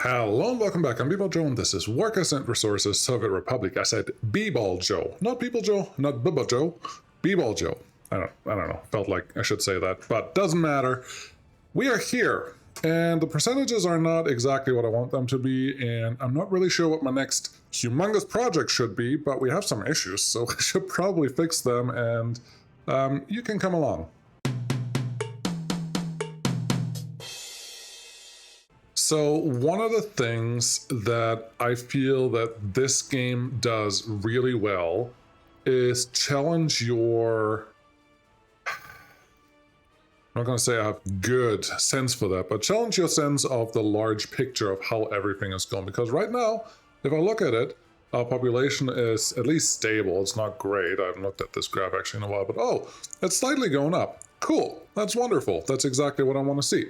Hello and welcome back. I'm B-Ball Joe and this is WRSR Resources Soviet Republic. I said B-Ball Joe, not People Joe, not B-Ball Joe, B-Ball Joe. I don't know. Felt like I should say that, but doesn't matter. We are here, and the percentages are not exactly what I want them to be, and I'm not really sure what my next humongous project should be, but we have some issues, so I should probably fix them, and you can come along. So one of the things that I feel that this game does really well is challenge your... I'm not going to say I have good sense for that, but challenge your sense of the large picture of how everything is going. Because right now, if I look at it, our population is at least stable. It's not great. I haven't looked at this graph actually in a while, but oh, it's slightly going up. Cool. That's wonderful. That's exactly what I want to see.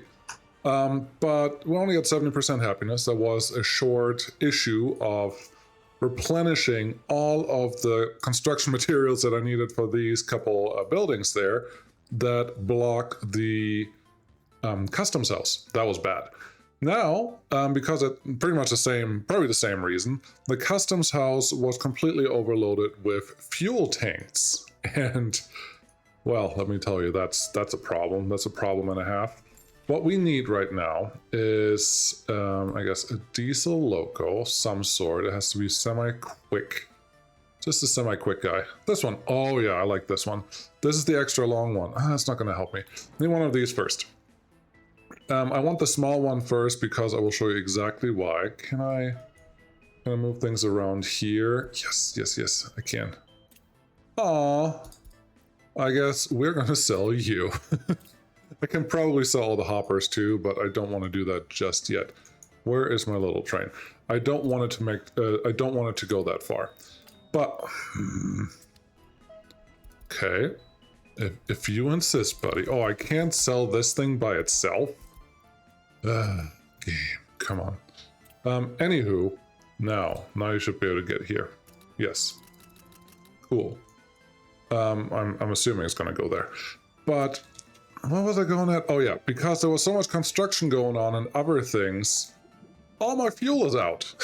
But we only got 70% happiness. There was a short issue of replenishing all of the construction materials that I needed for these couple buildings there that block the customs house. That was bad. Now, because it pretty much probably the same reason, the customs house was completely overloaded with fuel tanks. And, well, let me tell you, that's a problem. That's a problem and a half. What we need right now is, I guess, a diesel loco of some sort. It has to be semi-quick. Just a semi-quick guy. This one. Oh, yeah, I like this one. This is the extra long one. That's not going to help me. I need one of these first. I want the small one first because I will show you exactly why. Can I move things around here? Yes, I can. Aw. I guess we're going to sell you. I can probably sell all the hoppers too, but I don't want to do that just yet. Where is my little train? I don't want it to make. I don't want it to go that far. But okay, if you insist, buddy. Oh, I can't sell this thing by itself. Game, come on. Anywho, now you should be able to get here. Yes. Cool. I'm assuming it's gonna go there, but. What was I going at? Oh yeah, because there was so much construction going on and other things, all my fuel is out.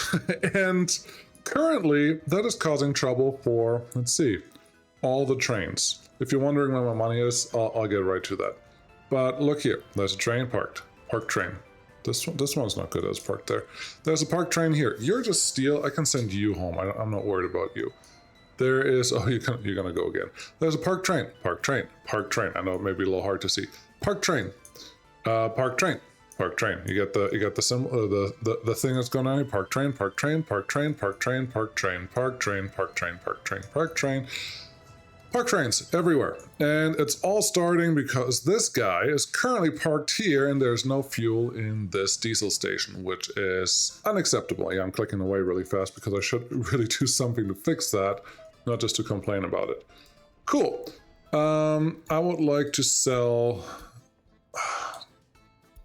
And currently, that is causing trouble for, let's see, all the trains. If you're wondering where my money is, I'll get right to that. But look here, there's a train parked. Parked train. This one's not good as parked there. There's a parked train here. You're just steel. I can send you home. I'm not worried about you. There is, oh, you're gonna go again. There's a parked train, parked train, parked train. I know it may be a little hard to see. Parked train, parked train, parked train. You get the symbol, the thing that's going on here. Parked train, parked train, parked train, parked train, parked train, parked train, parked train, parked train, parked train. Parked trains everywhere, and it's all starting because this guy is currently parked here, and there's no fuel in this diesel station, which is unacceptable. Yeah, I'm clicking away really fast because I should really do something to fix that. Not just to complain about it. Cool. I would like to sell...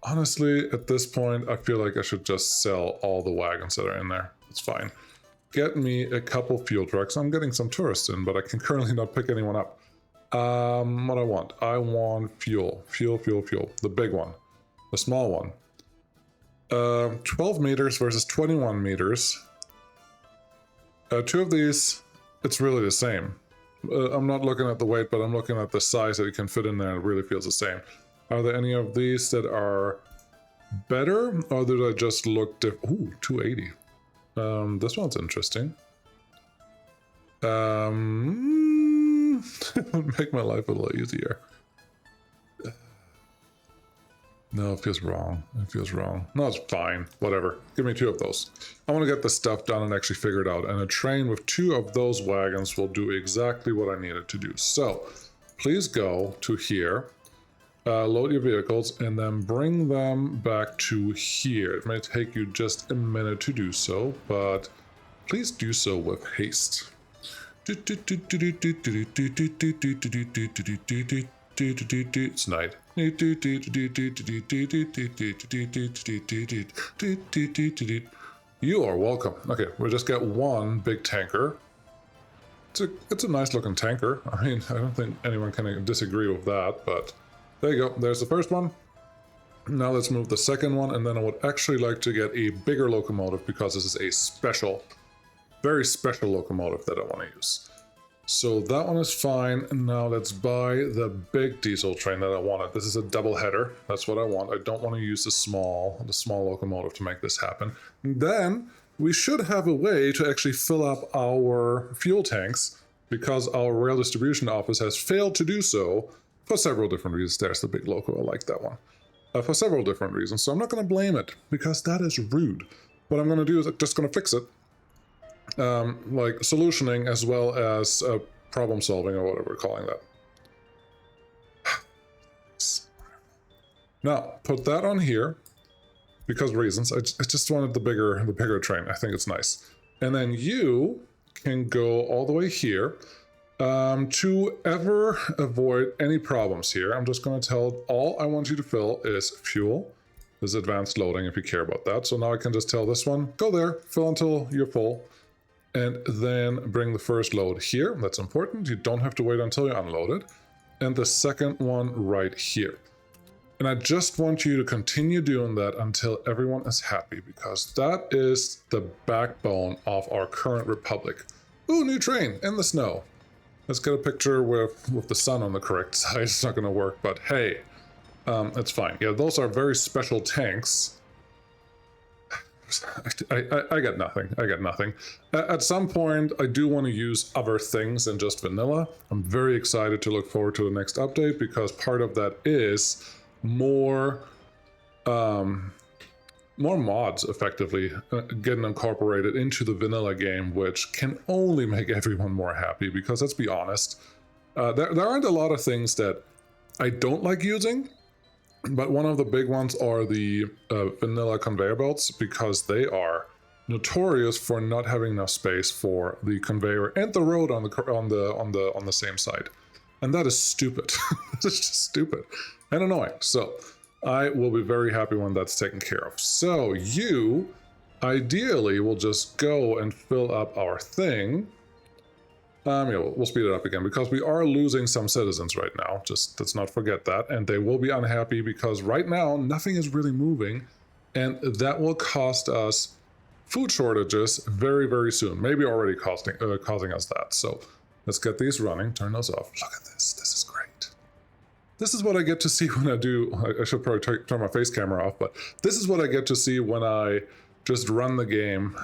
Honestly, at this point, I feel like I should just sell all the wagons that are in there. It's fine. Get me a couple fuel trucks. I'm getting some tourists in, but I can currently not pick anyone up. What I want fuel. Fuel. The big one. The small one. 12 meters versus 21 meters. Two of these... It's really the same. I'm not looking at the weight, but I'm looking at the size that it can fit in there. It really feels the same. Are there any of these that are better, or do they just look different? Ooh, 280. This one's interesting. It would make my life a little easier. No, it feels wrong. It feels wrong. No, it's fine. Whatever. Give me two of those. I want to get this stuff done and actually figure it out. And a train with two of those wagons will do exactly what I need it to do. So, please go to here, load your vehicles, and then bring them back to here. It may take you just a minute to do so, but please do so with haste. It's night. You are welcome. Okay, we'll just get one big tanker. It's a nice looking tanker. I mean, I don't think anyone can disagree with that, but there you go. There's the first one. Now let's move the second one, and then I would actually like to get a bigger locomotive because this is a special, very special locomotive that I want to use. So that one is fine. Now let's buy the big diesel train that I wanted. This is a double header. That's what I want. I don't want to use the small locomotive to make this happen. And then we should have a way to actually fill up our fuel tanks because our rail distribution office has failed to do so for several different reasons. There's the big loco. I like that one. For several different reasons. So I'm not going to blame it because that is rude. What I'm going to do is I'm just going to fix it. Like solutioning as well as problem solving or whatever we're calling that. Now put that on here because reasons. I just wanted the bigger train. I think it's nice. And then you can go all the way here. To ever avoid any problems here, I'm just going to tell it all I want you to fill is fuel. This is advanced loading if you care about that. So now I can just tell this one, go there, fill until you're full. And then bring the first load here. That's important. You don't have to wait until you unload it. And the second one right here. And I just want you to continue doing that until everyone is happy, because that is the backbone of our current republic. Ooh, new train in the snow. Let's get a picture with the sun on the correct side. It's not going to work, but hey, it's fine. Yeah, those are very special tanks. I got nothing. I got nothing. At some point, I do want to use other things than just vanilla. I'm very excited to look forward to the next update because part of that is more mods effectively getting incorporated into the vanilla game, which can only make everyone more happy because let's be honest, there aren't a lot of things that I don't like using. But one of the big ones are the vanilla conveyor belts because they are notorious for not having enough space for the conveyor and the road on the same side, and that is stupid. It's just stupid and annoying. So I will be very happy when that's taken care of. So you ideally will just go and fill up our thing. Yeah, we'll speed it up again because we are losing some citizens right now. Just let's not forget that. And they will be unhappy because right now nothing is really moving. And that will cost us food shortages very, very soon. Maybe already causing us that. So let's get these running. Turn those off. Look at this. This is great. This is what I get to see when I do. I should probably turn my face camera off. But this is what I get to see when I just run the game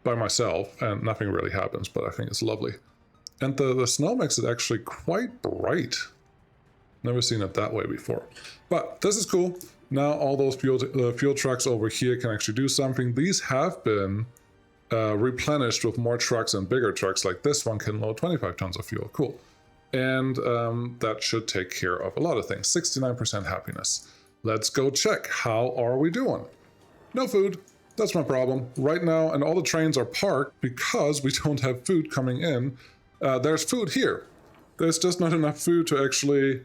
by myself and nothing really happens, but I think it's lovely. And the snow makes it actually quite bright. Never seen it that way before. But this is cool. Now all those fuel trucks over here can actually do something. These have been replenished with more trucks and bigger trucks, like this one can load 25 tons of fuel. Cool. And that should take care of a lot of things. 69% happiness. Let's go check. How are we doing? No food. That's my problem right now, and all the trains are parked because we don't have food coming in. There's food here. There's just not enough food to actually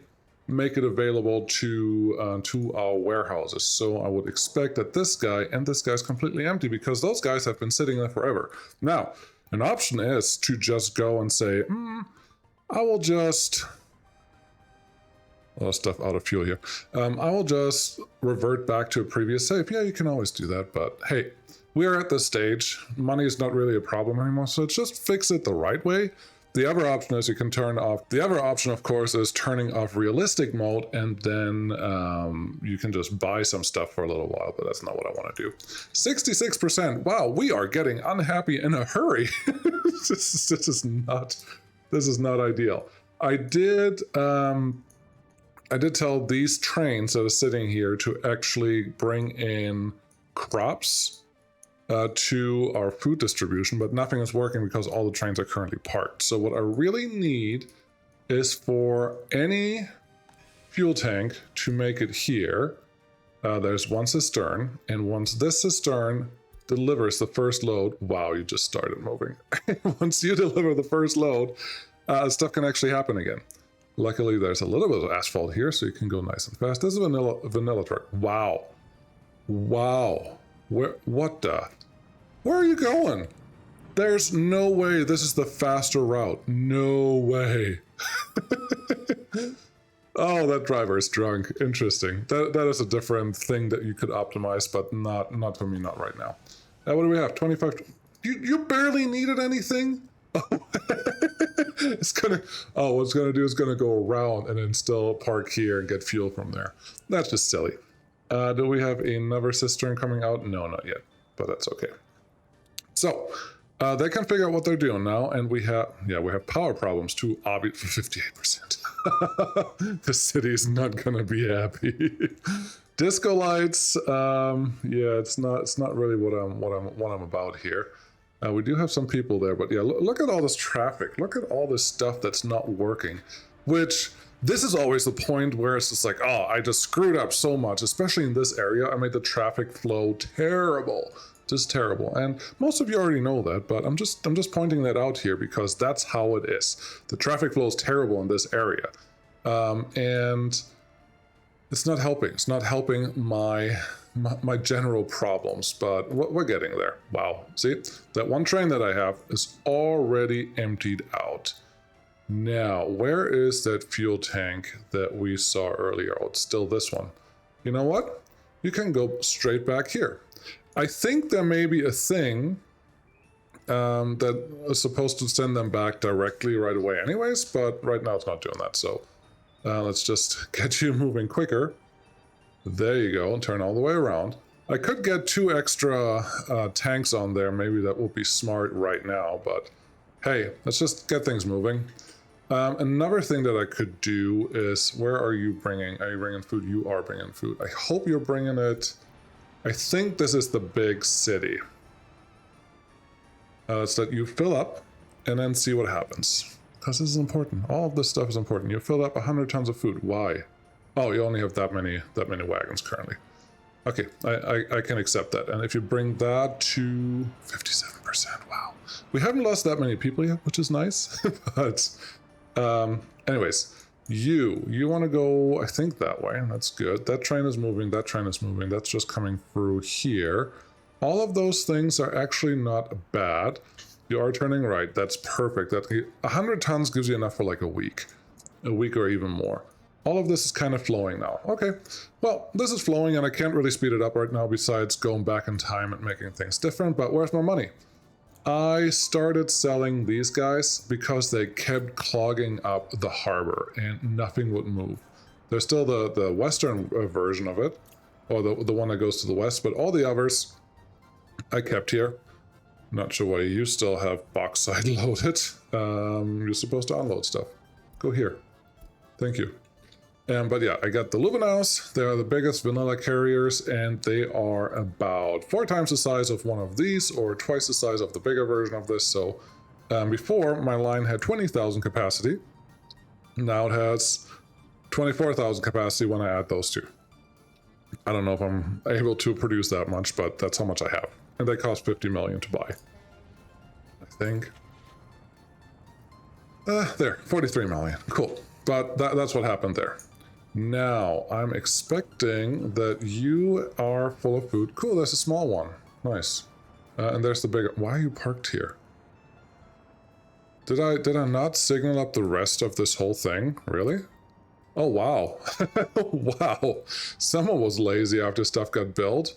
make it available to our warehouses. So I would expect that this guy and this guy's completely empty because those guys have been sitting there forever. Now, an option is to just go and say, I will just... a lot of stuff out of fuel here. I will just revert back to a previous save. Yeah, you can always do that, but hey, we are at this stage. Money is not really a problem anymore, so just fix it the right way. The other option is you can turn off. The other option, of course, is turning off realistic mode, and then you can just buy some stuff for a little while, but that's not what I want to do. 66%. Wow, we are getting unhappy in a hurry. This is not ideal. I did tell these trains that are sitting here to actually bring in crops to our food distribution, but nothing is working because all the trains are currently parked. So what I really need is for any fuel tank to make it here. There's one cistern, and once this cistern delivers the first load, wow, you just started moving. Once you deliver the first load, stuff can actually happen again. Luckily, there's a little bit of asphalt here, so you can go nice and fast. This is a vanilla truck. Wow. Wow. Where are you going? There's no way this is the faster route. No way. Oh, that driver is drunk. Interesting. That is a different thing that you could optimize, but not for me, not right now. What do we have? 25. You barely needed anything? It's gonna. Oh, what it's gonna do is gonna go around and then still park here and get fuel from there. That's just silly. Do we have another cistern coming out? No, not yet, but that's okay. So they can figure out what they're doing now, and we have power problems too. Obvious for 58%. The city is not gonna be happy. Disco lights. Yeah, it's not really what I'm about here. We do have some people there, but yeah, look at all this traffic. Look at all this stuff that's not working, which this is always the point where it's just like, oh, I just screwed up so much, especially in this area. I made the traffic flow terrible, just terrible. And most of you already know that, but I'm just pointing that out here because that's how it is. The traffic flow is terrible in this area. And it's not helping. It's not helping my general problems, but we're getting there. Wow. See, that one train that I have is already emptied out. Now, where is that fuel tank that we saw earlier? Oh, it's still this one. You know what? You can go straight back here. I think there may be a thing that is supposed to send them back directly right away anyways, but right now it's not doing that. So let's just get you moving quicker. There you go, and turn all the way around. I could get 2 extra tanks on there. Maybe that would be smart right now, but hey, let's just get things moving. Another thing that I could do is, where are you bringing? Are you bringing food? You are bringing food. I hope you're bringing it. I think this is the big city. So that you fill up and then see what happens. Because this is important. All of this stuff is important. You fill up 100 tons of food. Why? Oh, you only have that many wagons currently. Okay, I can accept that. And if you bring that to 57%, wow. We haven't lost that many people yet, which is nice. But anyways, you want to go, I think, that way. That's good. That train is moving. That train is moving. That's just coming through here. All of those things are actually not bad. You are turning right. That's perfect. 100 tons gives you enough for like a week or even more. All of this is kind of flowing now. Okay, well, this is flowing and I can't really speed it up right now besides going back in time and making things different, but where's my money? I started selling these guys because they kept clogging up the harbor and nothing would move. There's still the western version of it, or the one that goes to the west, but all the others I kept here. Not sure why you still have bauxite loaded. You're supposed to unload stuff. Go here. Thank you. But yeah, I got the Luvanaus. They are the biggest vanilla carriers, and they are about 4 times the size of one of these, or twice the size of the bigger version of this. So before, my line had 20,000 capacity. Now it has 24,000 capacity when I add those two. I don't know if I'm able to produce that much, but that's how much I have. And they cost 50 million to buy, I think. There, 43 million. Cool. But that's what happened there. Now, I'm expecting that you are full of food. Cool, there's a small one. Nice. And there's the bigger. Why are you parked here? Did I not signal up the rest of this whole thing? Really? Oh, wow. Wow. Someone was lazy after stuff got built.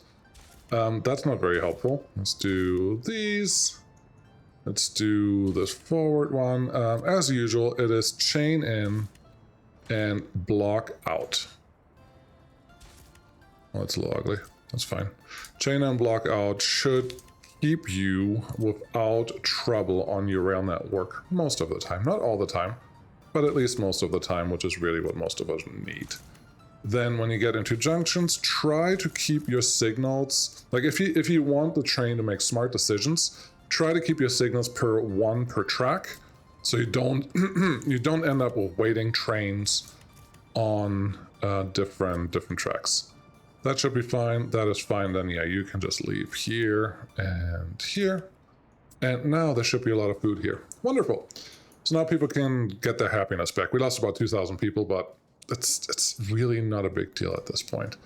That's not very helpful. Let's do these. Let's do this forward one. As usual, it is chain in and block out. Oh, that's a little ugly. That's fine. Chain in and block out should keep you without trouble on your rail network most of the time. Not all the time, but at least most of the time, which is really what most of us need. Then when you get into junctions, try to keep your signals, like if you want the train to make smart decisions, try to keep your signals one per track, so you don't you don't end up with waiting trains on different tracks. That should be fine. That is fine. Then yeah, you can just leave here and here, and now there should be a lot of food here. Wonderful. So now people can get their happiness back. We lost about 2,000 people, but it's really not a big deal at this point.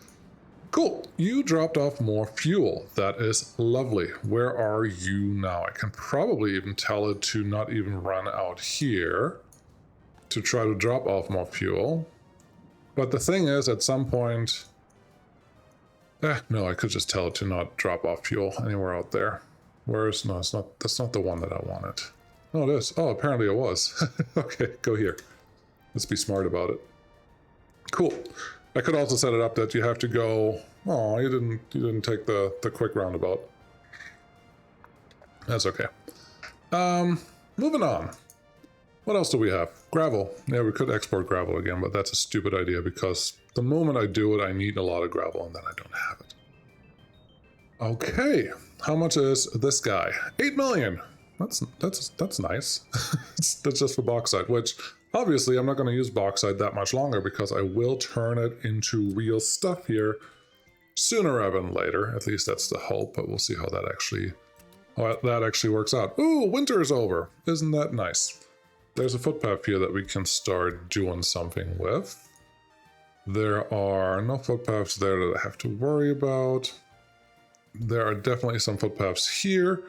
Cool, you dropped off more fuel. That is lovely. Where are you now? I can probably even tell it to not even run out here to try to drop off more fuel. But the thing is, at some point... no, I could just tell it to not drop off fuel anywhere out there. Where's... No, it's not. That's not the one that I wanted. Oh, it is. Oh, apparently it was. Okay, go here. Let's be smart about it. Cool. I could also set it up that you have to go... Oh, you didn't take the quick roundabout. That's okay. Moving on. What else do we have? Gravel. Yeah, we could export gravel again, but that's a stupid idea because the moment I do it, I need a lot of gravel and then I don't have it. Okay. How much is this guy? 8 million. That's nice. That's just for bauxite, which obviously I'm not going to use bauxite that much longer because I will turn it into real stuff here sooner rather than later. At least that's the hope, but we'll see how that actually works out. Ooh, winter is over. Isn't that nice? There's a footpath here that we can start doing something with. There are no footpaths there that I have to worry about. There are definitely some footpaths here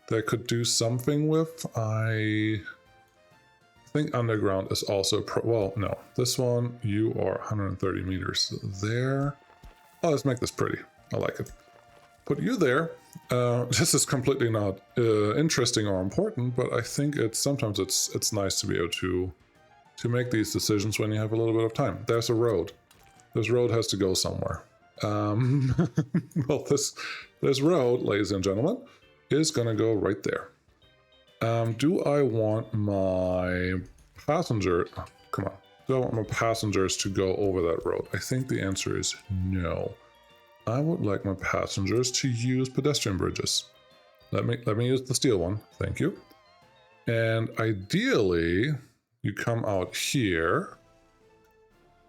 that I could do something with. I think underground is also well, no. This one, you are 130 meters there. Oh, let's make this pretty. I like it. Put you there. This is completely not interesting or important, but I think sometimes it's nice to be able to make these decisions when you have a little bit of time. There's a road. This road has to go somewhere. Well, this road, ladies and gentlemen, is gonna go right there. Do I want my passenger? Oh, come on. Do I want my passengers to go over that road? I think the answer is no. I would like my passengers to use pedestrian bridges. Let me use the steel one. Thank you. And ideally, you come out here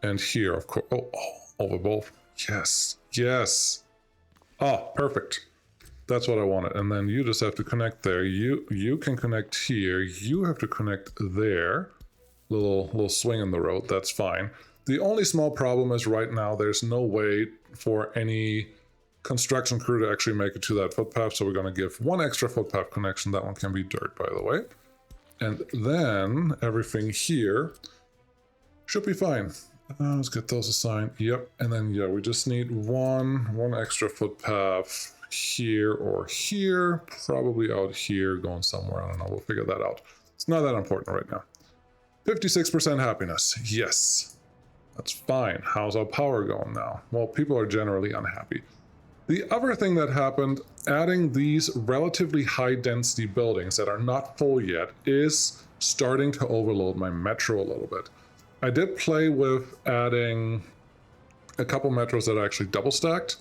and here, of course. Oh, over both. Yes. Yes. Oh, perfect. That's what I wanted. And then you just have to connect there. You can connect here. You have to connect there. Little swing in the road. That's fine. The only small problem is right now there's no way for any construction crew to actually make it to that footpath. So we're going to give one extra footpath connection. That one can be dirt, by the way. And then everything here should be fine. Let's get those assigned. Yep. And then, yeah, we just need one extra footpath here or here, probably out here going somewhere. I don't know. We'll figure that out. It's not that important right now. 56% happiness. Yes. That's fine. How's our power going now? Well, people are generally unhappy. The other thing that happened, adding these relatively high density buildings that are not full yet is starting to overload my metro a little bit. I did play with adding a couple metros that are actually double stacked,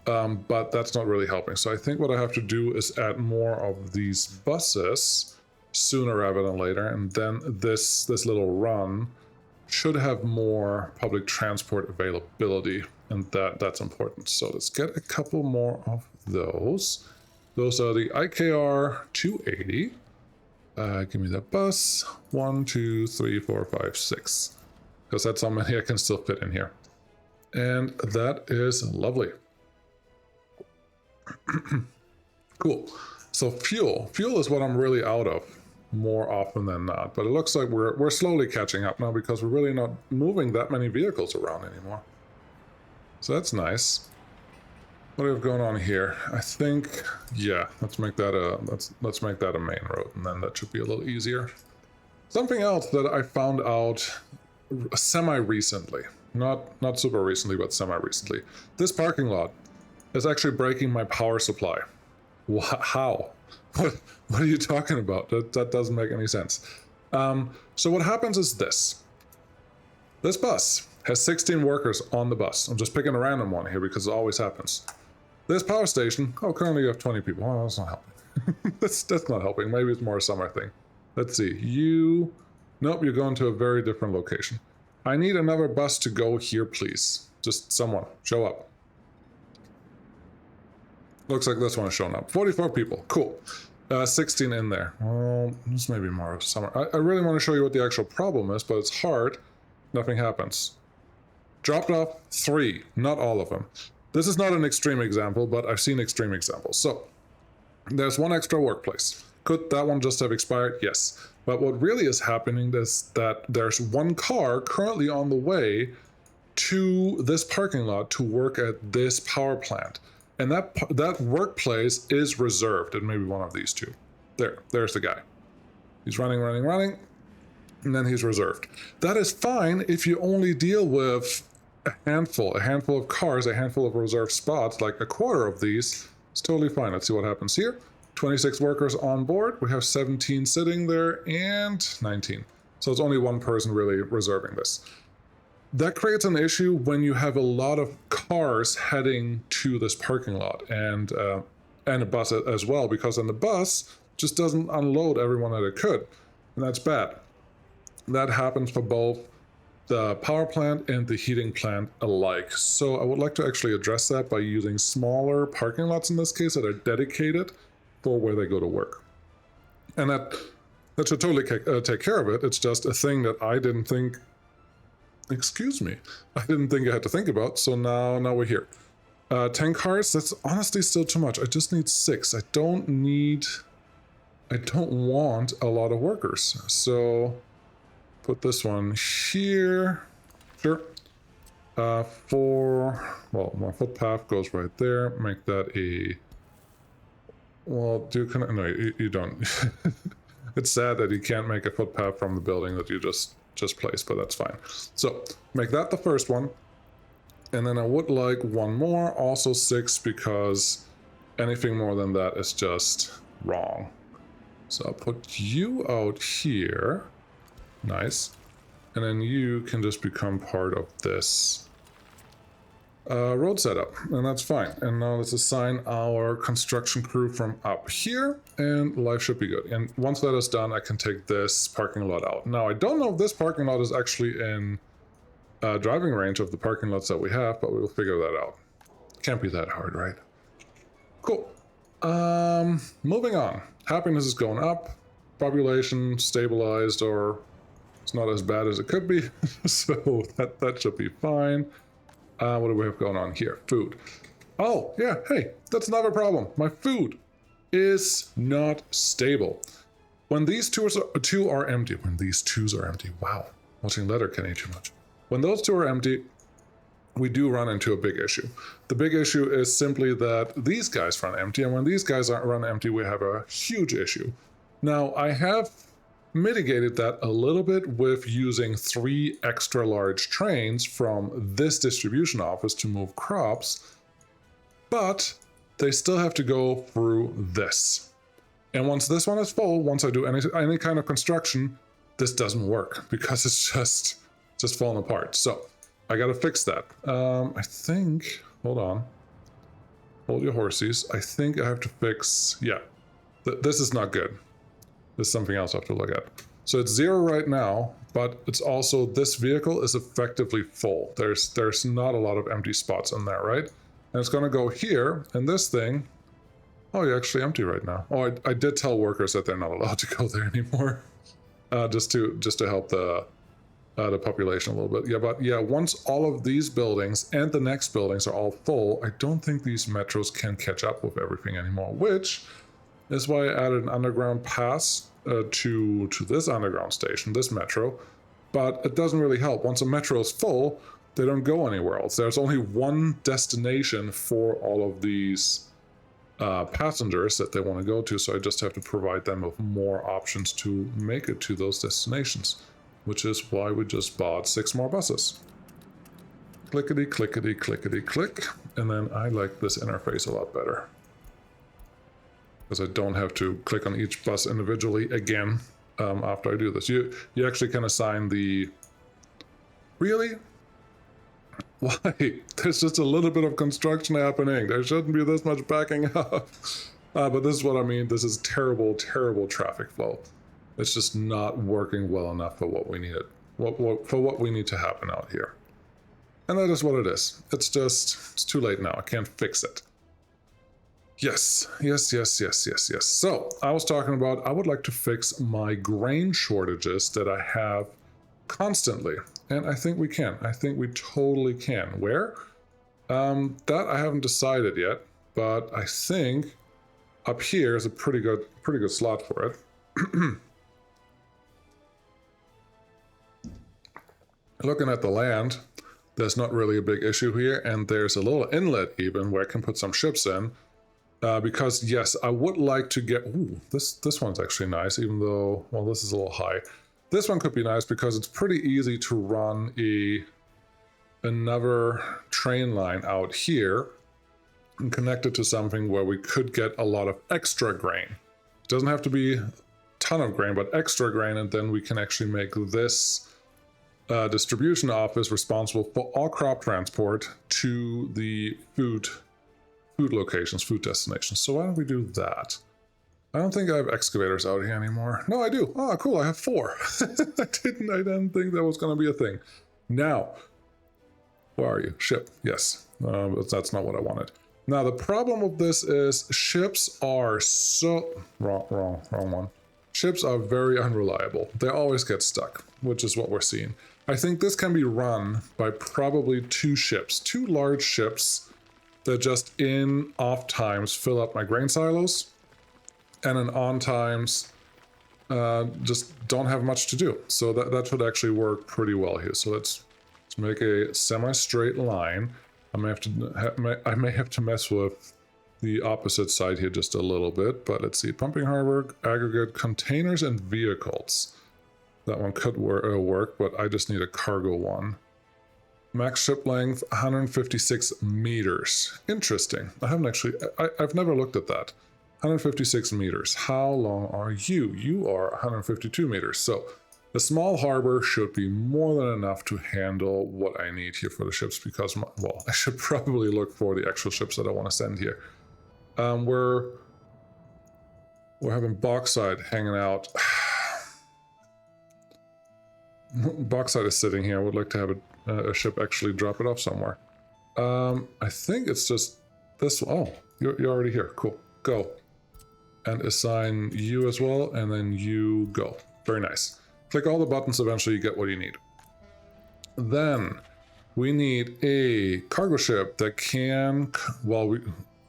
but that's not really helping. So I think what I have to do is add more of these buses sooner rather than later, and then this little run should have more public transport availability, and that's important. So let's get a couple more of those. Those are the IKR 280. Give me that bus. 1, 2, 3, 4, 5, 6. Because that's how many I can still fit in here. And that is lovely. Cool. So fuel. Fuel is what I'm really out of more often than not. But it looks like we're slowly catching up now because we're really not moving that many vehicles around anymore. So that's nice. What do we have going on here? I think, yeah, let's make that a main road, and then that should be a little easier. Something else that I found out semi-recently, not super recently, but semi-recently. This parking lot is actually breaking my power supply. How? What are you talking about? That doesn't make any sense. So what happens is this. This bus has 16 workers on the bus. I'm just picking a random one here because it always happens. This power station, oh, currently you have 20 people. Oh, that's not helping. that's not helping. Maybe it's more a summer thing. Let's see. Nope, you're going to a very different location. I need another bus to go here, please. Just someone, show up. Looks like this one is showing up. 44 people, cool. 16 in there. Well, this may be more of summer. I really want to show you what the actual problem is, but it's hard. Nothing happens. Dropped off 3, not all of them. This is not an extreme example, but I've seen extreme examples. So there's one extra workplace. Could that one just have expired? Yes. But what really is happening is that there's one car currently on the way to this parking lot to work at this power plant. And that workplace is reserved at maybe one of these two. There's the guy. He's running, and then he's reserved. That is fine if you only deal with a handful of cars, a handful of reserved spots, like a quarter of these. It's totally fine. Let's see what happens here. 26 workers on board. We have 17 sitting there and 19. So it's only one person really reserving this. That creates an issue when you have a lot of cars heading to this parking lot, and a bus as well, because then the bus just doesn't unload everyone that it could, and that's bad. That happens for both the power plant and the heating plant alike. So I would like to actually address that by using smaller parking lots in this case that are dedicated for where they go to work. And that should totally take care of it. It's just a thing that I didn't think, I didn't think I had to think about. So now we're here. 10 cars, that's honestly still too much. I just need 6. I don't want a lot of workers. So put this one here. Sure. My footpath goes right there. Make that a, well, no, you don't. It's sad that you can't make a footpath from the building that you just placed, but that's fine. So make that the first one. And then I would like one more, also 6, because anything more than that is just wrong. So I'll put you out here. Nice. And then you can just become part of this road setup, and that's fine. And now let's assign our construction crew from up here, and life should be good. And once that is done, I can take this parking lot out. Now, I don't know if this parking lot is actually in driving range of the parking lots that we have, but we'll figure that out. Can't be that hard, right? Cool. Moving on. Happiness is going up. Population stabilized, or it's not as bad as it could be. So that should be fine. What do we have going on here? Food. Oh, yeah, hey, that's another problem. My food is not stable. When these two are empty, wow, watching Letterkenny too much. When those two are empty, we do run into a big issue. The big issue is simply that these guys run empty, and when these guys run empty, we have a huge issue. Now, I have mitigated that a little bit with using 3 extra large trains from this distribution office to move crops, but they still have to go through this. And once this one is full, once I do any kind of construction, this doesn't work because it's just falling apart. So I got to fix that. I think, hold on, hold your horses. I think I have to fix, yeah, this is not good. There's something else I have to look at. So it's 0 right now, but it's also, this vehicle is effectively full. There's not a lot of empty spots in there, right? And it's going to go here, and this thing, oh, you're actually empty right now. Oh, I did tell workers that they're not allowed to go there anymore, just to help the population a little bit. Yeah, but yeah, once all of these buildings and the next buildings are all full, I don't think these metros can catch up with everything anymore, which is why I added an underground pass to this underground station, this metro. But it doesn't really help. Once a metro is full, they don't go anywhere else. There's only one destination for all of these passengers that they want to go to, so I just have to provide them with more options to make it to those destinations, which is why we just bought 6 more buses. Clickety, clickety, clickety, click. And then I like this interface a lot better, because I don't have to click on each bus individually again after I do this. You actually can assign the... Really? Why? There's just a little bit of construction happening. There shouldn't be this much backing up. But this is what I mean. This is terrible, terrible traffic flow. It's just not working well enough for what we need for what we need to happen out here. And that is what it is. It's too late now. I can't fix it. Yes. So I was talking about, I would like to fix my grain shortages that I have constantly. And I think we can. I think we totally can. Where? That I haven't decided yet, but I think up here is a pretty good slot for it. Looking at the land, There's not really a big issue here, and there's a little inlet even where I can put some ships in. Because yes, I would like to get, ooh, this one's actually nice, even though, well, this is a little high. This one could be nice because it's pretty easy to run another train line out here and connect it to something where we could get a lot of extra grain. It doesn't have to be a ton of grain, but extra grain, and then we can actually make this distribution office responsible for all crop transport to the food locations, food destinations. So why don't we do that? I don't think I have excavators out here anymore. No, I do. Oh, cool. I have 4. I didn't think that was going to be a thing. Now, where are you? Ship. Yes. But that's not what I wanted. Now, the problem with this is ships are so... Wrong one. Ships are very unreliable. They always get stuck, which is what we're seeing. I think this can be run by probably 2 ships. 2 large ships that just in off times fill up my grain silos, and in on times just don't have much to do. So that should actually work pretty well here. So let's make a semi-straight line. I may have to mess with the opposite side here just a little bit, but let's see. Pumping harbor, aggregate, containers, and vehicles. That one could work, but I just need a cargo one. Max ship length, 156 meters. Interesting. I've never looked at that. 156 meters. How long are you? You are 152 meters. So the small harbor should be more than enough to handle what I need here for the ships, because, well, I should probably look for the actual ships that I want to send here. We're having bauxite hanging out. Bauxite is sitting here. I would like to have a ship actually drop it off somewhere. I think it's just this one. Oh, you're already here. Cool. Go. And assign you as well, and then you go. Very nice. Click all the buttons, eventually you get what you need. Then we need a cargo ship that can, well,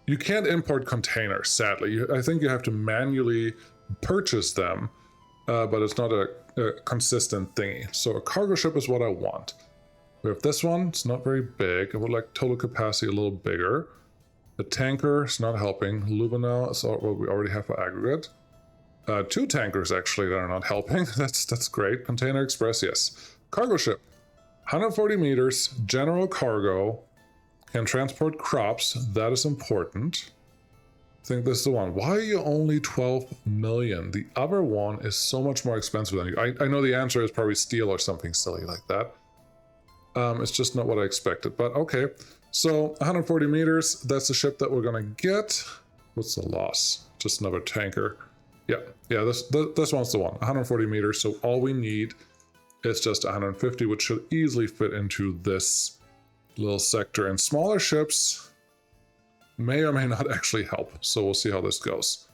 you can't import containers, sadly. I think you have to manually purchase them, but it's not a consistent thingy. So a cargo ship is what I want. We have this one. It's not very big. I would like total capacity a little bigger. The tanker is not helping. Lubina, so well, we already have for aggregate. 2 tankers actually that are not helping. That's great. Container express, yes. Cargo ship, 140 meters, general cargo, can transport crops. That is important. I think this is the one. Why are you only 12 million? The other one is so much more expensive than you. I know the answer is probably steel or something silly like that. It's just not what I expected, but okay. So 140 meters, that's the ship that we're gonna get. What's the loss? Just another tanker. Yeah, this one's the one. 140 meters, so all we need is just 150, which should easily fit into this little sector. And smaller ships may or may not actually help, so we'll see how this goes.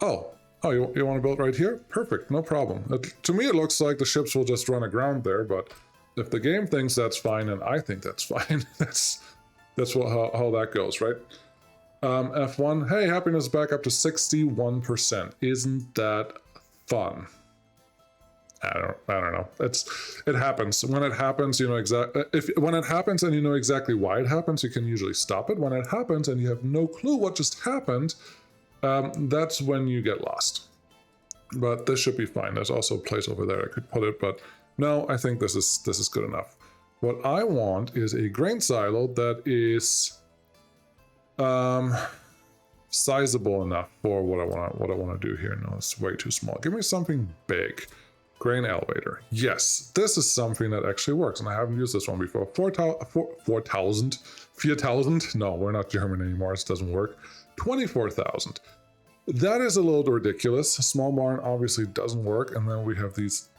Oh, you want to build right here? Perfect, no problem. To me, it looks like the ships will just run aground there, but if the game thinks that's fine, and I think that's fine, that's how that goes, right? F1, hey, happiness back up to 61%. Isn't that fun? I don't know. It happens. When it happens, you know when it happens and you know exactly why it happens, you can usually stop it. When it happens and you have no clue what just happened, that's when you get lost. But this should be fine. There's also a place over there I could put it, but no, I think this is good enough. What I want is a grain silo that is sizable enough for what I want to do here. No, it's way too small. Give me something big. Grain elevator. Yes, this is something that actually works, and I haven't used this one before. 4,000? No, we're not German anymore. It doesn't work. 24,000. That is a little ridiculous. A small barn obviously doesn't work, and then we have these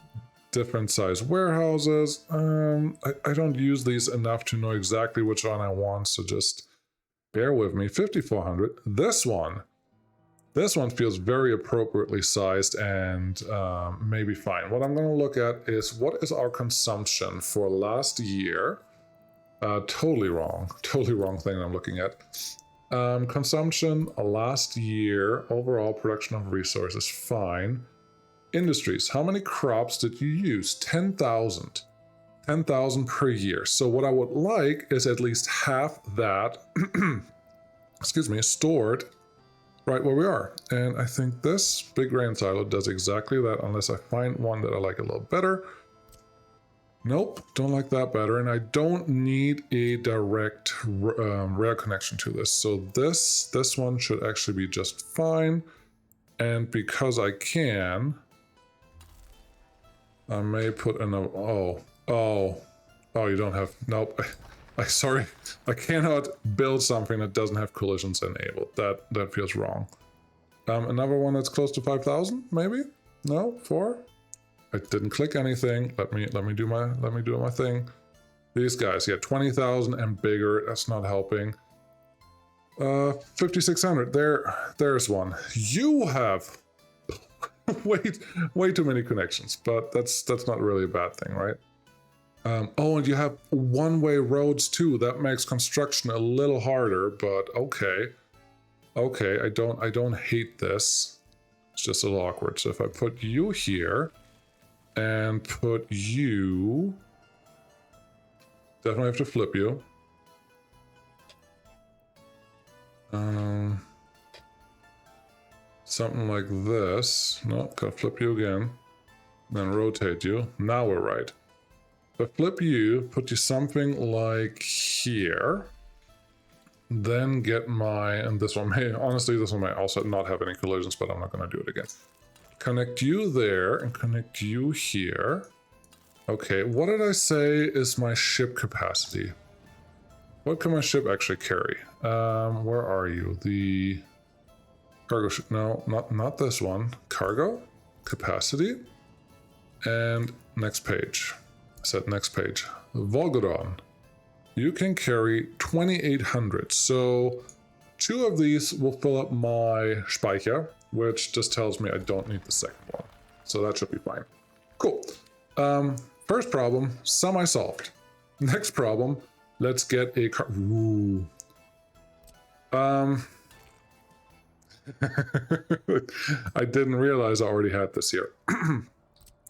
different size warehouses. I don't use these enough to know exactly which one I want, so just bear with me. 5,400. This one feels very appropriately sized and maybe fine. What I'm going to look at is what is our consumption for last year. Totally wrong thing I'm looking at. Consumption last year, overall production of resources, fine. Industries, how many crops did you use? 10,000. 10,000 per year. So what I would like is at least half that, excuse me, stored right where we are. And I think this big grain silo does exactly that, unless I find one that I like a little better. Nope, don't like that better. And I don't need a direct rail connection to this. So this one should actually be just fine. And because I can, I may put in a, oh, you don't have, nope. Sorry, I cannot build something that doesn't have collisions enabled. That feels wrong. Another one that's close to 5,000, maybe? No, 4? I didn't click anything. Let me do my thing. These guys, yeah, 20,000 and bigger. That's not helping. 5,600. There's one. You have way too many connections, but that's not really a bad thing, right? Oh, and you have one-way roads too. That makes construction a little harder, but okay. Okay, I don't hate this. It's just a little awkward. So if I put you here and put you, definitely have to flip you. Something like this. No, gotta flip you again. Then rotate you. Now we're right. If I flip you, put you something like here. Then get my, and this one may, honestly, this one might also not have any collisions, but I'm not gonna do it again. Connect you there and connect you here. Okay, what did I say is my ship capacity? What can my ship actually carry? Where are you? The cargo ship, no, not this one. Cargo, capacity, and next page. I said next page. Volgodon. You can carry 2,800. So 2 of these will fill up my Speicher, which just tells me I don't need the second one. So that should be fine. Cool. First problem, semi-solved. Next problem, let's get a car. Ooh. I didn't realize I already had this here.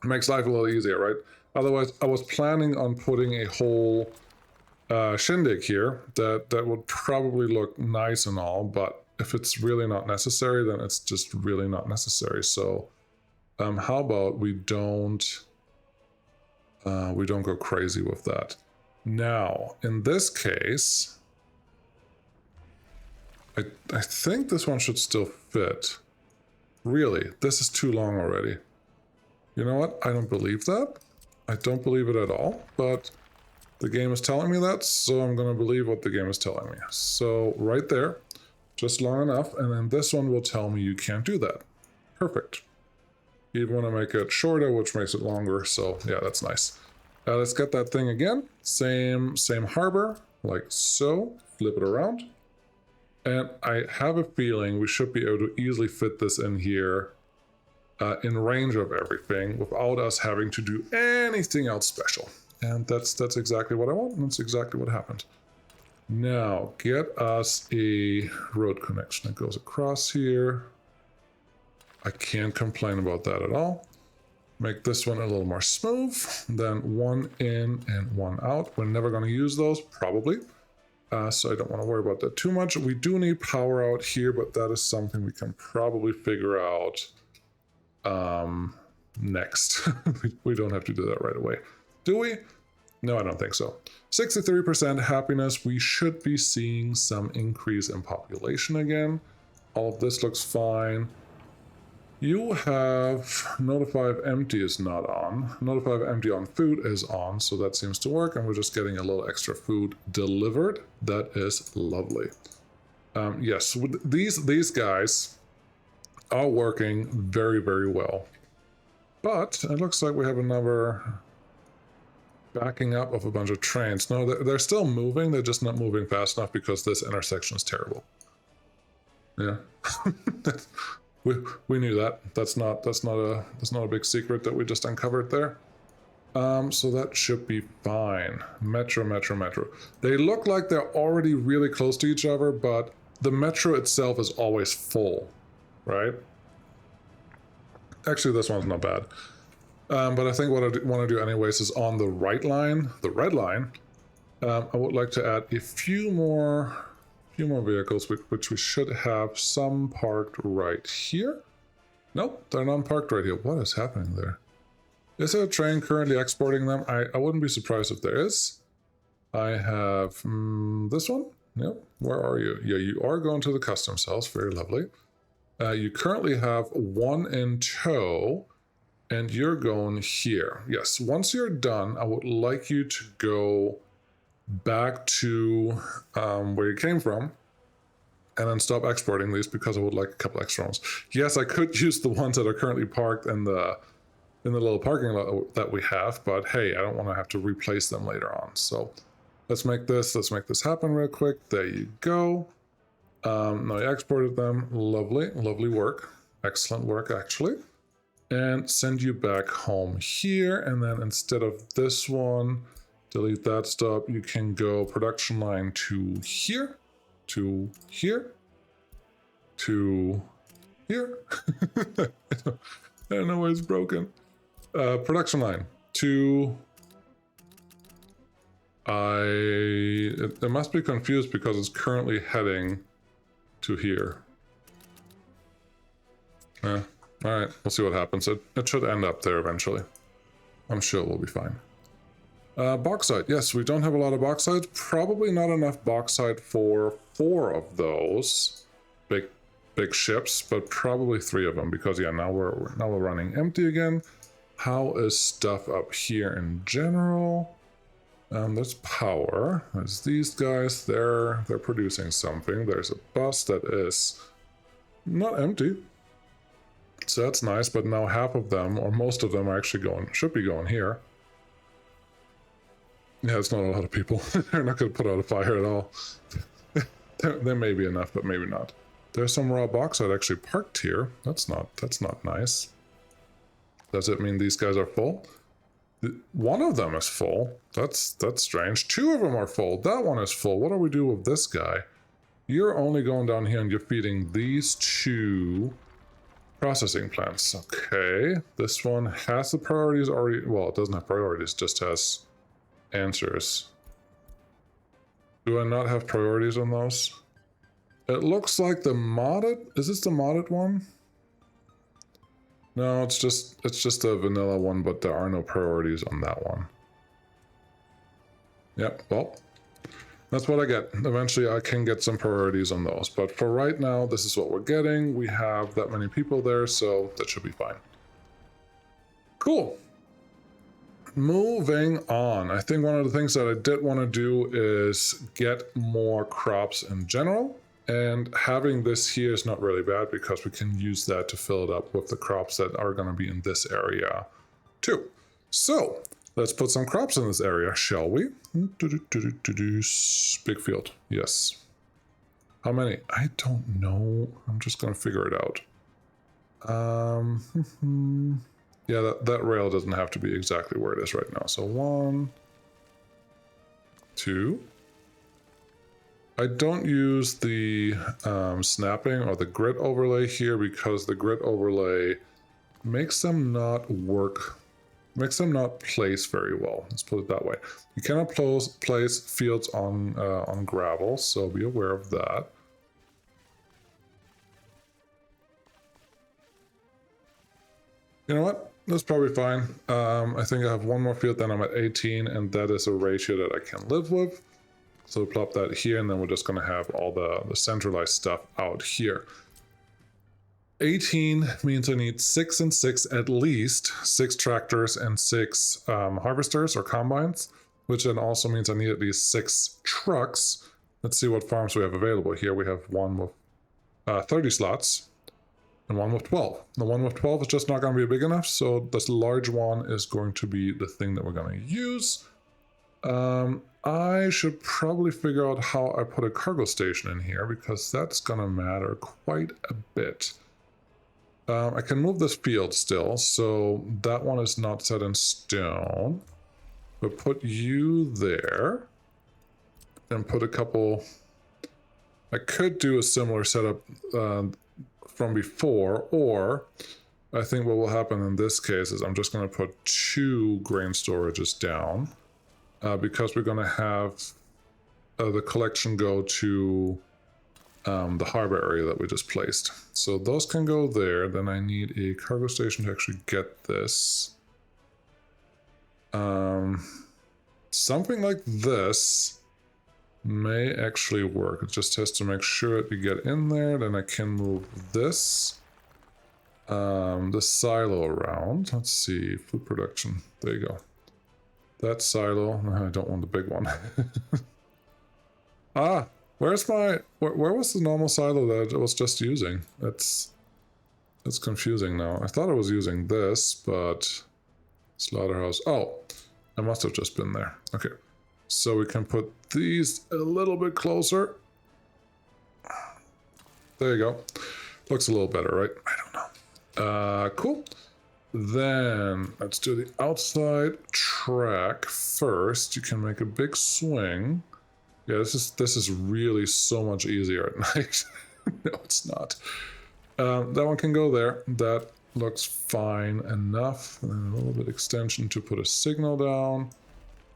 Makes life a little easier, right? Otherwise, I was planning on putting a whole shindig here that would probably look nice and all, but if it's really not necessary, then it's just really not necessary. So how about we don't go crazy with that. Now, in this case, I think this one should still fit. Really, this is too long already. You know what? I don't believe that. I don't believe it at all, but the game is telling me that, so I'm going to believe what the game is telling me. So right there, just long enough, and then this one will tell me you can't do that. Perfect. You want to make it shorter, which makes it longer, so yeah, that's nice. Let's get that thing again. Same harbor, like so. Flip it around. And I have a feeling we should be able to easily fit this in here in range of everything without us having to do anything else special. And that's exactly what I want, and that's exactly what happened. Now, get us a road connection that goes across here. I can't complain about that at all. Make this one a little more smooth. Then 1 in and 1 out. We're never going to use those, probably. So I don't want to worry about that too much. We do need power out here, but that is something we can probably figure out next. We don't have to do that right away. Do we? No, I don't think so. 63% happiness. We should be seeing some increase in population again. All of this looks fine. You have notify if empty is not on. Notify if empty on food is on, so that seems to work, and we're just getting a little extra food delivered. That is lovely. Yes, these guys are working very, very well. But it looks like we have another backing up of a bunch of trains. No, they're still moving. They're just not moving fast enough because this intersection is terrible. Yeah. We knew that. That's not a big secret that we just uncovered there. So that should be fine. Metro. They look like they're already really close to each other, but the metro itself is always full, right? Actually, this one's not bad. But I think what I want to do anyways is on the right line, the red line, I would like to add a few more vehicles, which we should have some parked right here. Nope, they're not parked right here. What is happening there? Is there a train currently exporting them? I wouldn't be surprised if there is. I have this one. Yep. Where are you? Yeah, you are going to the customs house. Very lovely. You currently have one in tow, and you're going here. Yes, once you're done, I would like you to go back to where you came from, and then stop exporting these because I would like a couple extra ones. Yes, I could use the ones that are currently parked in the little parking lot that we have, but hey, I don't want to have to replace them later on. So let's make this happen real quick. There you go. Now I exported them. Lovely work. Excellent work, actually. And send you back home here. And then instead of this one, delete that stop. You can go production line to here, to here, to here. I don't know why it's broken. Production line to... It must be confused because it's currently heading to here. Alright, we'll see what happens. It should end up there eventually. I'm sure it will be fine. Bauxite. Yes, we don't have a lot of bauxite. Probably not enough bauxite for 4 of those big ships, but probably 3 of them because yeah, now we're running empty again. How is stuff up here in general? There's power. There's these guys. They're producing something. There's a bus that is not empty, so that's nice. But now half of them, or most of them, are actually should be going here. Yeah, it's not a lot of people. They're not going to put out a fire at all. there may be enough, but maybe not. There's some raw bauxite actually parked here. That's not nice. Does it mean these guys are full? One of them is full. That's strange. 2 of them are full. That one is full. What do we do with this guy? You're only going down here and you're feeding these 2 processing plants. Okay. This one has the priorities already. Well, it doesn't have priorities, just has answers. Do I not have priorities on those? It looks like the modded... Is this the modded one? No, it's just a vanilla one, but there are no priorities on that one. Yep, well, that's what I get. Eventually I can get some priorities on those, but for right now, this is what we're getting. We have that many people there, so that should be fine. Cool. Moving on. I think one of the things that I did want to do is get more crops in general. And having this here is not really bad because we can use that to fill it up with the crops that are going to be in this area too. So let's put some crops in this area, shall we? Big field, yes. How many? I don't know. I'm just going to figure it out. Yeah, that rail doesn't have to be exactly where it is right now. So 1, 2. I don't use the snapping or the grid overlay here because the grid overlay makes them not place very well. Let's put it that way. You cannot place fields on gravel, so be aware of that. You know what? That's probably fine. I think I have one more field, then I'm at 18, and that is a ratio that I can live with. So we plop that here, and then we're just going to have all the centralized stuff out here. 18 means I need 6 and 6 at least, 6 tractors and 6 harvesters or combines, which then also means I need at least 6 trucks. Let's see what farms we have available here. We have one with 30 slots and one with 12. The one with 12 is just not going to be big enough, so this large one is going to be the thing that we're going to use. I should probably figure out how I put a cargo station in here because that's going to matter quite a bit. I can move this field still, so that one is not set in stone. But put you there and put a couple... I could do a similar setup from before, or I think what will happen in this case is I'm just going to put 2 grain storages down because we're going to have the collection go to the harbor area that we just placed. So those can go there. Then I need a cargo station to actually get this. Something like this may actually work. It just has to make sure that we get in there. Then I can move this silo around. Let's see, food production. There you go. That silo. I don't want the big one. Ah, where's my... Where was the normal silo that I was just using? It's confusing now. I thought I was using this, but... Slaughterhouse. Oh, I must have just been there. Okay. So we can put these a little bit closer. There you go. Looks a little better, right? I don't know. Cool. Then let's do the outside track first. You can make a big swing. Yeah, this is really so much easier at night. No, it's not. That one can go there. That looks fine enough. And then a little bit extension to put a signal down.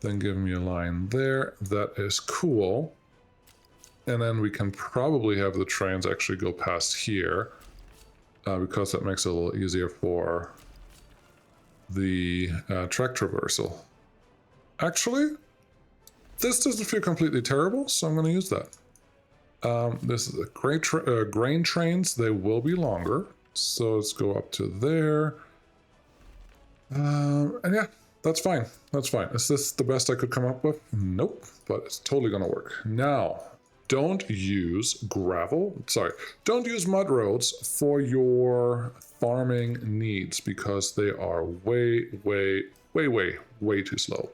Then give me a line there. That is cool. And then we can probably have the trains actually go past here because that makes it a little easier for the track traversal. Actually, this doesn't feel completely terrible, so I'm going to use that. This is a grain trains. They will be longer. So let's go up to there. And yeah, that's fine. That's fine. Is this the best I could come up with? Nope, but it's totally going to work. Now, don't use don't use mud roads for your farming needs because they are way too slow.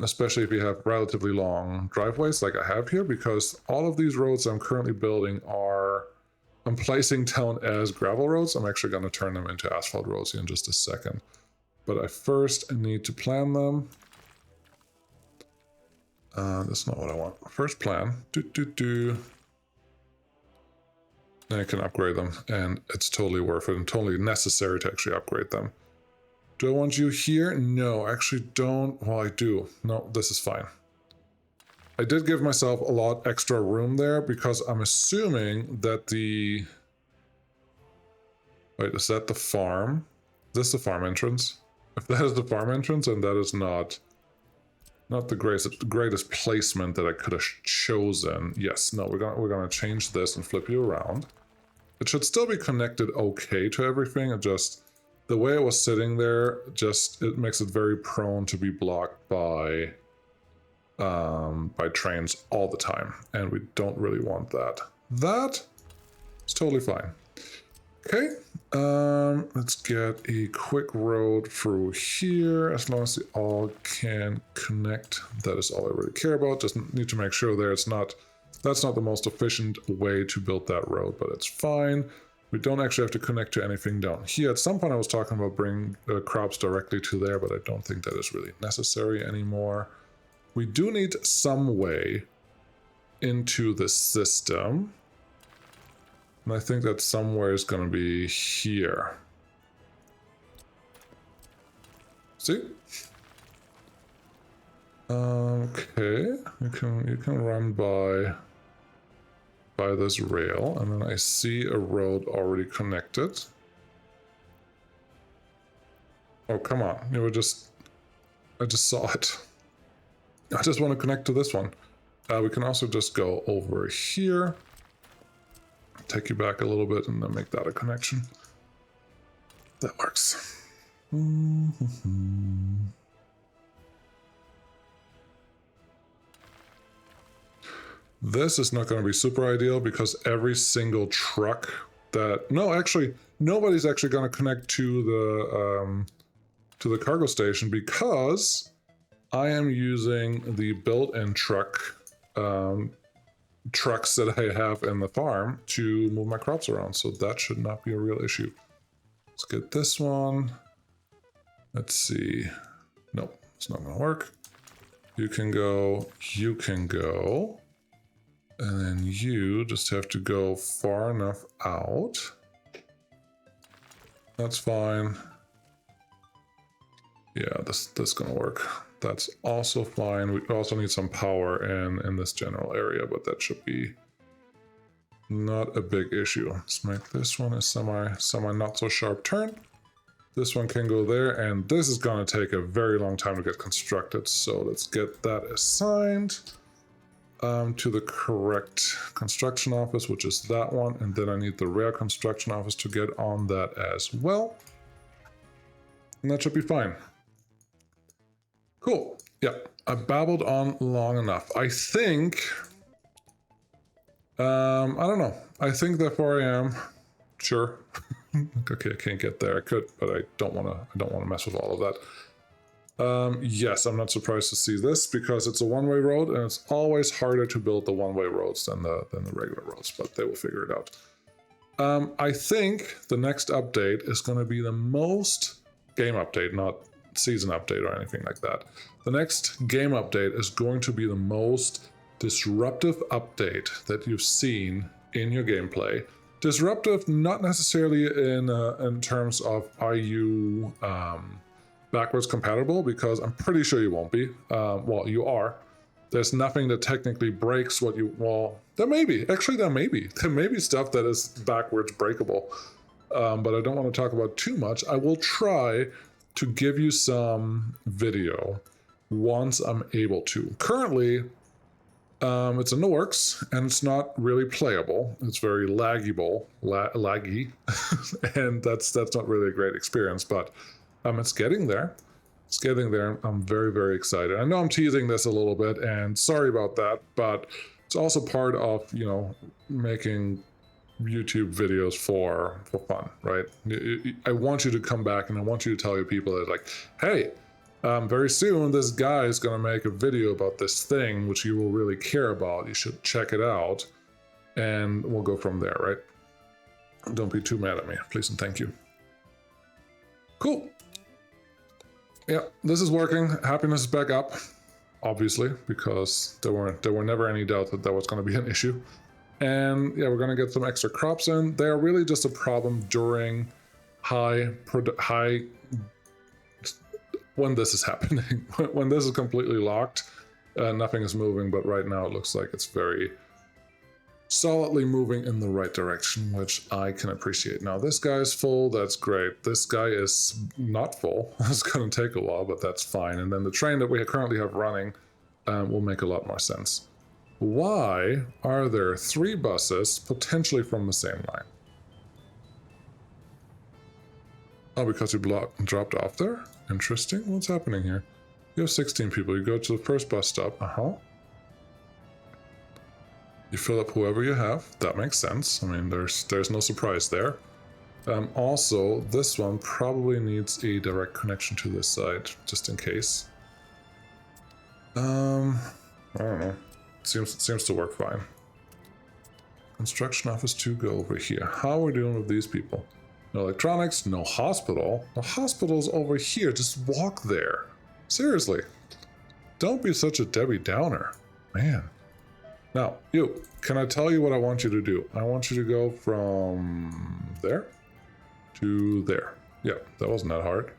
Especially if you have relatively long driveways like I have here, because all of these roads I'm currently building I'm placing down as gravel roads. I'm actually going to turn them into asphalt roads here in just a second. But I first need to plan them. That's not what I want. First plan. Then I can upgrade them, and it's totally worth it and totally necessary to actually upgrade them. Do I want you here? No, actually don't. Well, I do. No, this is fine. I did give myself a lot extra room there because I'm assuming that the... Wait, is that the farm? Is this the farm entrance? If that is the farm entrance, and that is not the greatest placement that I could have chosen. Yes, no, we're gonna change this and flip you around. It should still be connected okay to everything. It just... The way it was sitting there, it makes it very prone to be blocked by trains all the time, and we don't really want that. That is totally fine. Okay, let's get a quick road through here. As long as they all can connect, that is all I really care about. Just need to make sure there that's not the most efficient way to build that road, but it's fine. We don't actually have to connect to anything down here. At some point I was talking about bringing crops directly to there, but I don't think that is really necessary anymore. We do need some way into the system. And I think that somewhere is going to be here. See? Okay, you can run by this rail, and then I see a road already connected. Oh, come on. I just saw it. I just want to connect to this one. We can also just go over here. Take you back a little bit and then make that a connection. That works. This is not going to be super ideal because every single truck that... No, actually, nobody's actually going to connect to the cargo station because I am using the built-in trucks that I have in the farm to move my crops around, so that should not be a real issue. Let's get this one. Let's see. Nope, it's not going to work. You can go, and then you just have to go far enough out That's fine. Yeah, this gonna work. That's also fine. We also need some power in this general area, but that should be not a big issue. Let's make this one a semi not so sharp turn. This one can go there, and this is gonna take a very long time to get constructed. So let's get that assigned to the correct construction office, which is that one. And then I need the rail construction office to get on that as well. And that should be fine. Cool. Yeah, I babbled on long enough. I think, I don't know. I think therefore I am. Sure. Okay, I can't get there. I could, but I don't want to mess with all of that. Yes, I'm not surprised to see this because it's a one-way road, and it's always harder to build the one-way roads than the regular roads, but they will figure it out. I think the next update is going to be the most game update, not season update or anything like that. The next game update is going to be the most disruptive update that you've seen in your gameplay. Disruptive, not necessarily in terms of are you backwards compatible, because I'm pretty sure you won't be. Well, you are. There's nothing that technically breaks what you. Well, there may be. Actually, there may be. There may be stuff that is backwards breakable, but I don't want to talk about too much. I will try to give you some video once I'm able to. Currently, it's in the works, and it's not really playable. It's very laggy, and that's not really a great experience, but it's getting there. It's getting there. I'm very, very excited. I know I'm teasing this a little bit, and sorry about that, but it's also part of, you know, making YouTube videos for fun, right? I want you to come back, and I want you to tell your people that, like, hey, very soon this guy is going to make a video about this thing which you will really care about. You should check it out, and we'll go from there, right? Don't be too mad at me, please and thank you. Cool. Yeah, this is working. Happiness is back up, obviously, because there were never any doubt that was going to be an issue. And yeah, we're going to get some extra crops in. They're really just a problem during high when this is happening. When this is completely locked, nothing is moving, but right now it looks like it's very solidly moving in the right direction, which I can appreciate. Now this guy is full, that's great. This guy is not full. It's going to take a while, but that's fine. And then the train that we currently have running will make a lot more sense. Why are there 3 buses potentially from the same line? Oh, because you dropped off there? Interesting. What's happening here? You have 16 people. You go to the first bus stop. You fill up whoever you have. That makes sense. I mean, there's no surprise there. Also, this one probably needs a direct connection to this side, just in case. I don't know. Seems to work fine. Construction office 2, go over here. How are we doing with these people? No electronics, no hospital. The hospital's over here. Just walk there. Seriously. Don't be such a Debbie Downer. Man. Now, you, can I tell you what I want you to do? I want you to go from there to there. Yeah, that wasn't that hard.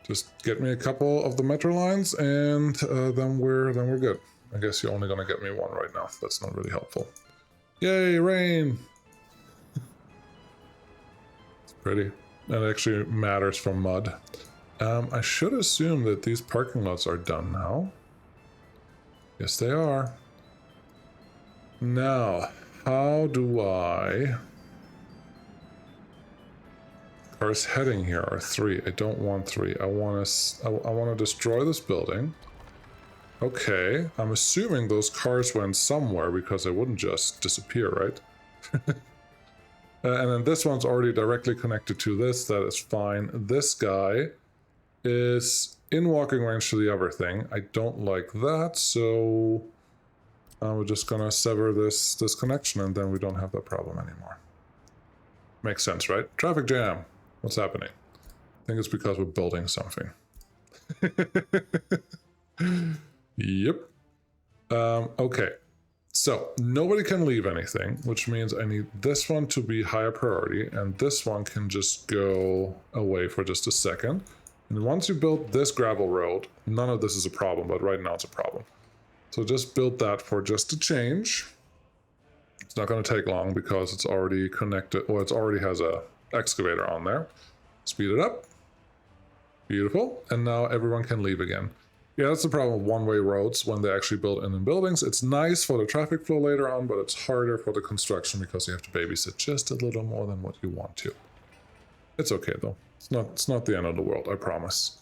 Just get me a couple of the metro lines, and then we're good. I guess you're only gonna get me one right now. That's not really helpful. Yay, rain! It's pretty. That actually matters for mud. I should assume that these parking lots are done now. Yes, they are. Now, how do I... Cars heading here are 3. I don't want 3. I want to destroy this building. Okay, I'm assuming those cars went somewhere because they wouldn't just disappear, right? And then this one's already directly connected to this. That is fine. This guy is in walking range to the other thing. I don't like that, so we're just gonna sever this connection, and then we don't have that problem anymore. Makes sense, right? Traffic jam. What's happening? I think it's because we're building something. Yep. Okay. So nobody can leave anything, which means I need this one to be higher priority, and this one can just go away for just a second. And once you build this gravel road, none of this is a problem, but right now it's a problem. So just build that for just a change. It's not going to take long because it's already connected, or it already has a excavator on there. Speed it up. Beautiful. And now everyone can leave again. Yeah, that's the problem with one-way roads when they actually build in buildings. It's nice for the traffic flow later on, but it's harder for the construction because you have to babysit just a little more than what you want to. It's okay though. It's not the end of the world, I promise.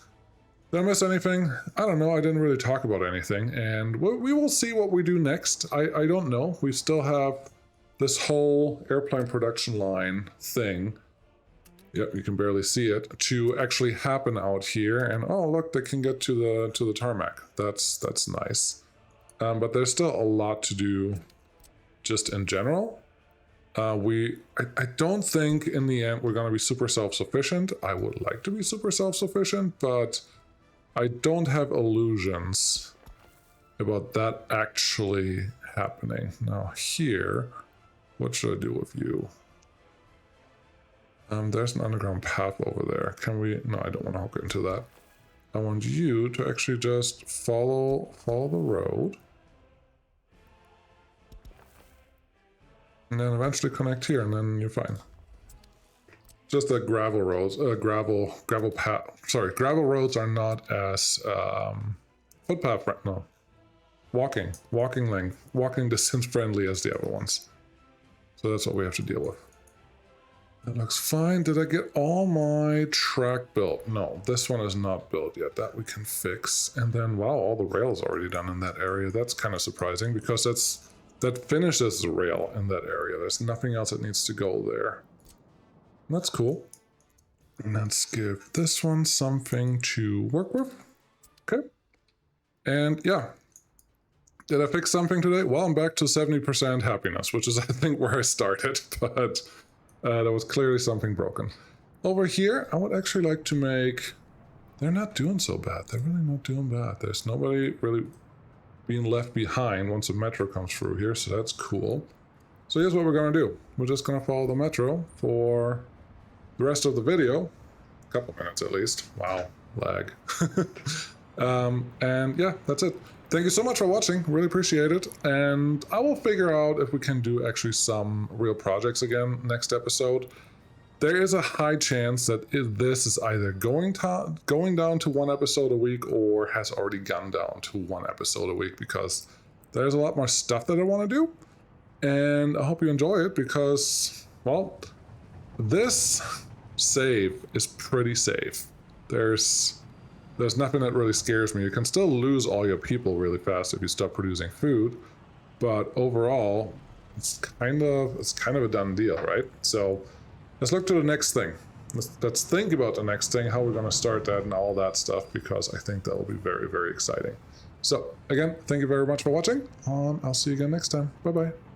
Did I miss anything? I don't know. I didn't really talk about anything, and we will see what we do next. I don't know. We still have this whole airplane production line thing. Yep, you can barely see it, to actually happen out here. And oh, look, they can get to the tarmac. That's nice. But there's still a lot to do just in general. I don't think in the end we're going to be super self-sufficient. I would like to be super self-sufficient, but I don't have illusions about that actually happening. Now here, what should I do with you? There's an underground path over there. Can we? No, I don't want to hook into that. I want you to actually just follow the road. And then eventually connect here, and then you're fine. Just that gravel roads, gravel roads are not as footpath, no, walking distance friendly as the other ones. So that's what we have to deal with. That looks fine. Did I get all my track built? No, this one is not built yet. That we can fix. And then, wow, all the rails already done in that area. That's kind of surprising because that finishes the rail in that area. There's nothing else that needs to go there. That's cool. Let's give this one something to work with. Okay. And yeah. Did I fix something today? Well, I'm back to 70% happiness, which is, I think, where I started, but there was clearly something broken. Over here, I would actually like to make... They're not doing so bad. They're really not doing bad. There's nobody really being left behind once the metro comes through here, so that's cool. So here's what we're going to do. We're just going to follow the metro for the rest of the video. A couple minutes at least. Wow, lag. And yeah, that's it. Thank you so much for watching. Really appreciate it. And I will figure out if we can do actually some real projects again next episode. There is a high chance that this is either going down to one episode a week or has already gone down to one episode a week because there's a lot more stuff that I want to do. And I hope you enjoy it because, well, this save is pretty safe. There's nothing that really scares me. You can still lose all your people really fast if you stop producing food, but overall, it's kind of a done deal, right? So let's look to the next thing. Let's think about the next thing, how we're going to start that and all that stuff, because I think that will be very, very exciting. So again, thank you very much for watching. I'll see you again next time. Bye-bye.